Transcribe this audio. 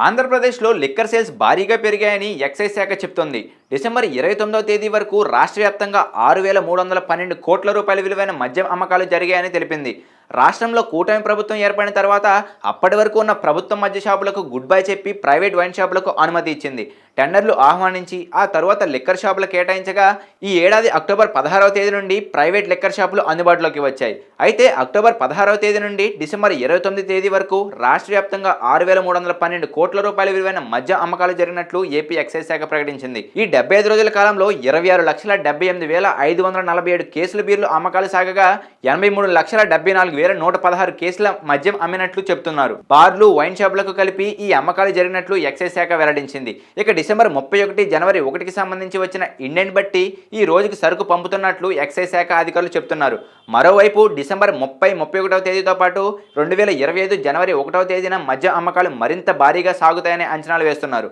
ఆంధ్రప్రదేశ్లో liquor sales భారీగా పెరిగాయని ఎక్సైజ్ శాఖ చెబుతోంది. డిసెంబర్ 29వ తేదీ వరకు రాష్ట్ర వ్యాప్తంగా 6,312 కోట్ల రూపాయల విలువైన మద్యం అమ్మకాలు జరిగాయని తెలిపింది. రాష్ట్రంలో కూటమి ప్రభుత్వం ఏర్పడిన తర్వాత అప్పటి వరకు ఉన్న ప్రభుత్వ మద్య షాపులకు గుడ్ బై చెప్పి ప్రైవేట్ వైన్ షాపులకు అనుమతి ఇచ్చింది. టెండర్లు ఆహ్వానించి ఆ తరువాత లిక్కర్ షాపులు కేటాయించగా ఈ ఏడాది అక్టోబర్ 16వ తేదీ నుండి ప్రైవేట్ లిక్కర్ షాపులు అందుబాటులోకి వచ్చాయి. అయితే అక్టోబర్ 16వ తేదీ నుండి డిసెంబర్ 29 తేదీ వరకు రాష్ట్ర వ్యాప్తంగా 6,312 కోట్ల రూపాయల విలువైన మద్యం అమ్మకాలు జరిగినట్లు ఏపీ ఎక్సైజ్ శాఖ ప్రకటించింది. ఈ 75 రోజుల కాలంలో 26,78,547 కేసుల బీర్లు అమ్మకాలు సాగగా 83,74,116 కేసుల మద్యం అమ్మినట్లు చెబుతున్నారు. బార్లు, వైన్ షాపులకు కలిపి ఈ అమ్మకాలు జరిగినట్లు ఎక్సైజ్ శాఖ వెల్లడించింది. ఇక డిసెంబర్ 31 జనవరి 1కి సంబంధించి వచ్చిన ఇండెంట్ బట్టి ఈ రోజుకి సరుకు పంపుతున్నట్లు ఎక్సైజ్ శాఖ అధికారులు చెబుతున్నారు. మరోవైపు డిసెంబర్ 30, 31వ తేదీతో పాటు 2025 జనవరి 1వ తేదీన మద్యం అమ్మకాలు మరింత భారీగా సాగుతాయని అంచనాలు వేస్తున్నారు.